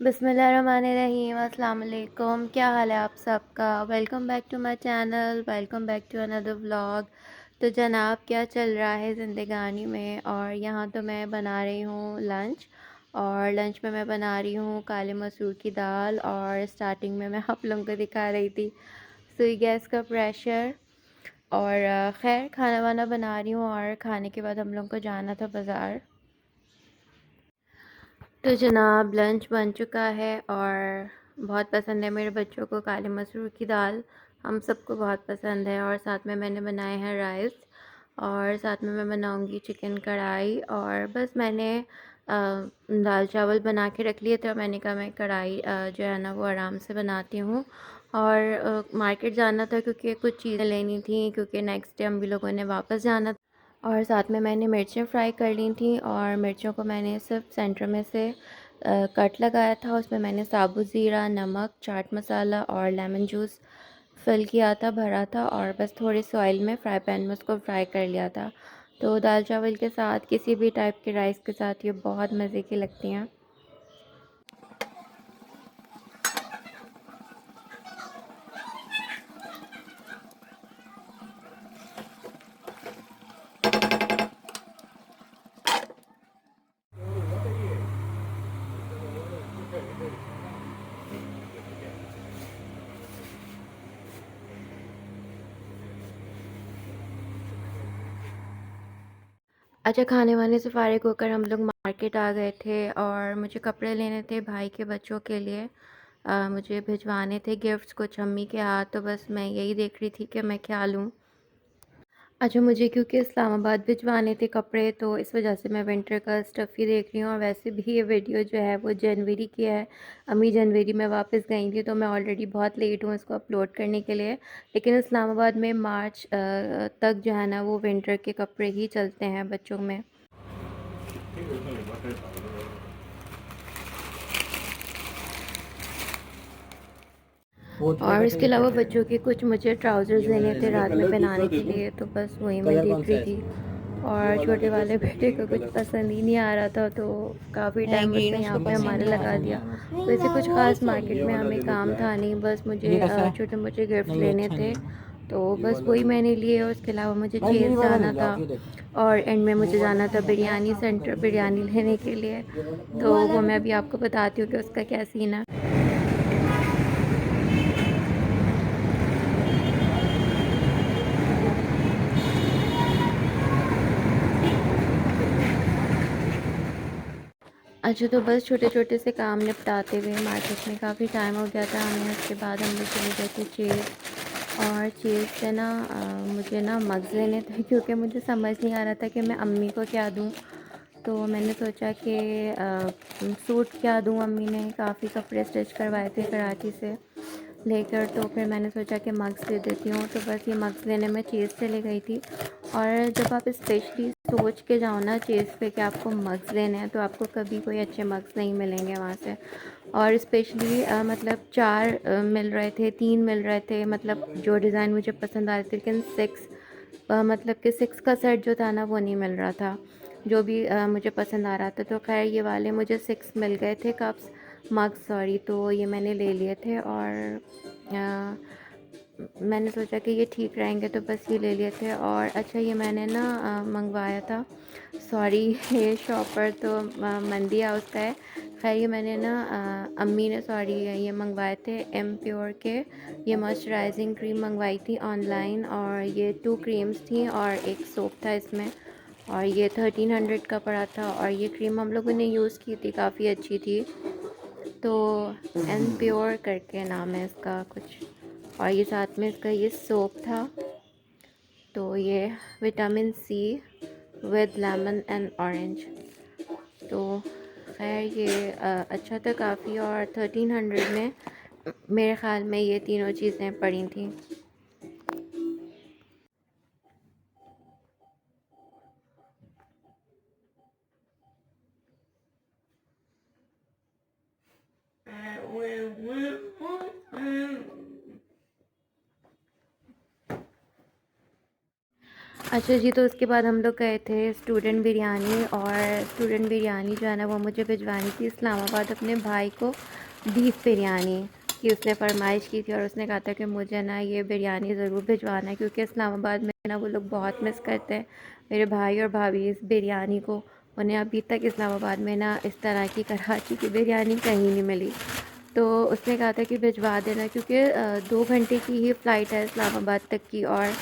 बिस्मिल्लाहिर्रहमानिर्रहीम। अस्सलाम वालेकुम। क्या हाल है आप सबका? Welcome back to my channel, welcome back to another vlog. तो जनाब, क्या चल रहा है ज़िंदगानी में? और यहाँ तो मैं बना रही हूँ लंच। और लंच में मैं बना रही हूँ काले मसूर की दाल। और स्टार्टिंग में मैं आप लोगों को दिखा रही थी सुई गैस का प्रेशर। और खैर, खाना वाना बना रही हूँ और खाने के बाद हम लोग को जाना था बाज़ार। तो जनाब, लंच बन चुका है और बहुत पसंद है मेरे बच्चों को काले मसूर की दाल। हम सबको बहुत पसंद है। और साथ में मैंने बनाए हैं राइस। और साथ में मैं बनाऊंगी चिकन कढ़ाई। और बस मैंने दाल चावल बना के रख लिए थे और मैंने कहा मैं कढ़ाई जो है ना वो आराम से बनाती हूँ। और मार्केट जाना था क्योंकि कुछ चीज़ें लेनी थी, क्योंकि नेक्स्ट डे हम भी लोगों ने वापस जाना था। और साथ में मैंने मिर्चें फ्राई कर ली थी और मिर्चों को मैंने सिर्फ सेंटर में से कट लगाया था। उसमें मैंने साबुत ज़ीरा, नमक, चाट मसाला और लेमन जूस फिल किया था, भरा था। और बस थोड़े से ऑयल में फ्राई पैन में उसको फ्राई कर लिया था। तो दाल चावल के साथ, किसी भी टाइप के राइस के साथ ये बहुत मज़े की लगती हैं। अच्छा, खाने वाने से फ़ारिग होकर हम लोग मार्केट आ गए थे और मुझे कपड़े लेने थे भाई के बच्चों के लिए। मुझे भिजवाने थे गिफ्ट्स कुछ अम्मी के हाथ। तो बस मैं यही देख रही थी कि मैं क्या लूँ। अच्छा, मुझे क्योंकि इस्लामाबाद भिजवाने थे कपड़े, तो इस वजह से मैं विंटर का स्टफ़ ही देख रही हूँ। और वैसे भी ये वीडियो जो है वो जनवरी की है। अम्मी जनवरी में वापस गई थी, तो मैं ऑलरेडी बहुत लेट हूँ इसको अपलोड करने के लिए। लेकिन इस्लामाबाद में मार्च तक जो है ना वो विंटर के कपड़े ही चलते हैं बच्चों में। और इसके अलावा बच्चों के कुछ मुझे ट्राउज़र्स लेने थे रात में पहनाने के लिए, तो बस वही मैं देख रही थी। और छोटे वाले बेटे को कुछ पसंद ही नहीं आ रहा था, तो काफ़ी टाइम उसने यहाँ पे हमारे लगा दिया। वैसे कुछ ख़ास मार्केट में हमें काम था नहीं, बस मुझे छोटे मोटे गिफ्ट लेने थे, तो बस वही मैंने लिए। और उसके अलावा मुझे चेज़ जाना था और एंड में मुझे जाना था बिरयानी सेंटर बिरयानी लेने के लिए। तो वो मैं अभी आपको बताती हूँ कि उसका क्या सीन है। अच्छा, तो बस छोटे-छोटे से काम निपटाते हुए मार्केट में काफ़ी टाइम हो गया था हमें। उसके बाद हम लोग चले गए थे चेज़। और चेज़ से ना मुझे ना मग्स लेने थे, क्योंकि मुझे समझ नहीं आ रहा था कि मैं अम्मी को क्या दूँ। तो मैंने सोचा कि सूट क्या दूँ। अम्मी ने काफ़ी कपड़े स्टिच करवाए थे कराची से लेकर, तो फिर मैंने सोचा कि मग्स दे देती हूँ। तो बस ये मग्स लेने में चेज़ चली गई थी। और जब आप स्पेशली सोच के जाओ ना चेज़ पे कि आपको मग्स लेने हैं, तो आपको कभी कोई अच्छे मग्स नहीं मिलेंगे वहाँ से। और स्पेशली मतलब 4 मिल रहे थे, 3 मिल रहे थे, मतलब जो डिज़ाइन मुझे पसंद आ रहे थे। लेकिन 6 मतलब कि 6 का सेट जो था ना वो नहीं मिल रहा था, जो भी मुझे पसंद आ रहा था। तो खैर ये वाले मुझे 6 मिल गए थे कप्स, मग्स सॉरी। तो ये मैंने ले लिए थे और अ, मैंने सोचा कि ये ठीक रहेंगे, तो बस ये ले लिए थे। और अच्छा, ये मैंने ना मंगवाया था, सॉरी ये शॉपर तो मंदी हाउस का है। खैर ये मैंने ना अम्मी ने सॉरी ये मंगवाए थे एम प्योर के। ये मॉइस्चराइजिंग क्रीम मंगवाई थी ऑनलाइन। और ये 2 क्रीम्स थी और एक सोप था इसमें। और ये 1300 का पड़ा था। और ये क्रीम हम लोगों ने यूज़ की थी, काफ़ी अच्छी थी। तो एम प्योर करके नाम है इसका कुछ। और ये साथ में इसका ये सोप था। तो ये vitamin C with lemon and orange. तो खैर ये अच्छा था काफ़ी। और 1300 में मेरे ख़्याल में ये तीनों चीज़ें पड़ी थी। अच्छा जी, तो उसके बाद हम लोग गए थे स्टूडेंट बिरयानी, और स्टूडेंट बिरयानी जो है ना वो मुझे भिजवानी थी इस्लामाबाद अपने भाई को, बीफ बिरयानी की उसने फरमाइश की थी, और उसने कहा था कि मुझे ना ये बिरयानी ज़रूर भिजवाना है, क्योंकि इस्लामाबाद में ना वो लोग बहुत मिस करते हैं मेरे भाई और भाभी इस बिरयानी को। उन्हें अभी तक इस्लामाबाद में ना इस तरह की कराची की बिरयानी कहीं नहीं मिली। तो उसने कहा था कि भिजवा देना, क्योंकि 2 घंटे की ही फ़्लाइट है इस्लामाबाद तक की, और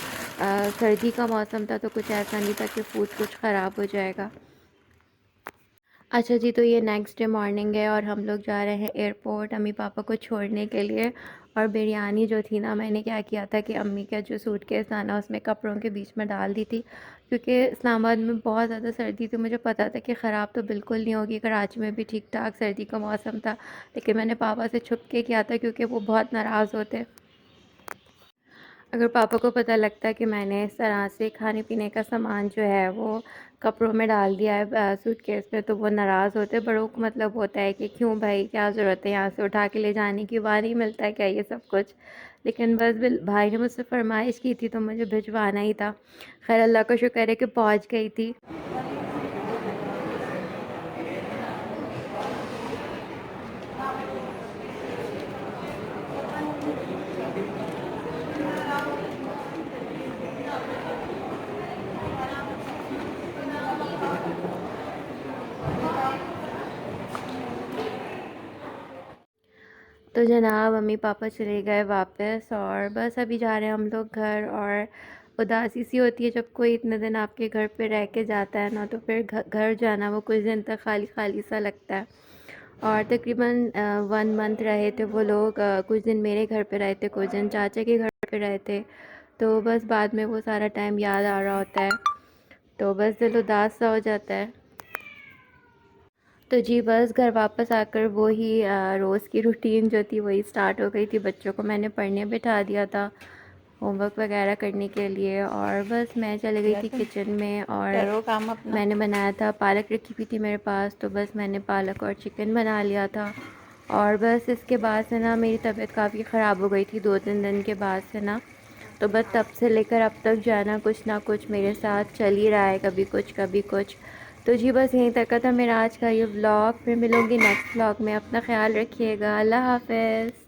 सर्दी का मौसम था तो कुछ ऐसा नहीं था कि फ़ूड कुछ ख़राब हो जाएगा। अच्छा जी, तो ये नेक्स्ट डे मॉर्निंग है और हम लोग जा रहे हैं एयरपोर्ट अम्मी पापा को छोड़ने के लिए। और बिरयानी जो थी ना, मैंने क्या किया था कि अम्मी का जो सूटकेस था ना उसमें कपड़ों के बीच में डाल दी थी, क्योंकि इस्लामाबाद में बहुत ज़्यादा सर्दी थी। मुझे पता था कि ख़राब तो बिल्कुल नहीं होगी, कराची में भी ठीक ठाक सर्दी का मौसम था, लेकिन मैंने पापा से छुप के किया था क्योंकि वो बहुत नाराज़ होते। अगर पापा को पता लगता कि मैंने इस तरह से खाने पीने का सामान जो है वो कपड़ों में डाल दिया है सूटकेस में, तो वो नाराज़ होते। बड़ों को मतलब होता है कि क्यों भाई, क्या ज़रूरत है यहाँ से उठा के ले जाने की, वहाँ नहीं मिलता है क्या ये सब कुछ। लेकिन बस भाई ने मुझसे फरमाइश की थी तो मुझे भिजवाना ही था। खैर अल्लाह का शुक्र है कि पहुँच गई थी। तो जनाब मम्मी पापा चले गए वापस, और बस अभी जा रहे हैं हम लोग घर। और उदासी सी होती है जब कोई इतने दिन आपके घर पे रह के जाता है ना, तो फिर घर जाना वो कुछ दिन तक खाली खाली सा लगता है। और तकरीबन 1 मंथ रहे थे वो लोग। कुछ दिन मेरे घर पे रहे थे, कुछ दिन चाचा के घर पे रहे थे। तो बस बाद में वो सारा टाइम याद आ रहा होता है, तो बस दिल उदास सा हो जाता है। तो जी बस घर वापस आकर वो ही रोज़ की रूटीन जो थी वही स्टार्ट हो गई थी। बच्चों को मैंने पढ़ने बिठा दिया था, होमवर्क वगैरह करने के लिए, और बस मैं चली गई थी किचन में। और करो काम अपना। मैंने बनाया था, पालक रखी हुई थी मेरे पास, तो बस मैंने पालक और चिकन बना लिया था। और बस इसके बाद से ना मेरी तबीयत काफ़ी ख़राब हो गई थी 2-3 दिन के बाद से ना। तो बस तब से लेकर अब तक जाना कुछ ना कुछ मेरे साथ चल ही रहा है, कभी कुछ कभी कुछ। तो जी बस यहीं तक का था मेरा आज का ये व्लॉग। फिर मिलूँगी नेक्स्ट व्लॉग में। अपना ख्याल रखिएगा। अल्लाह हाफ़िज़।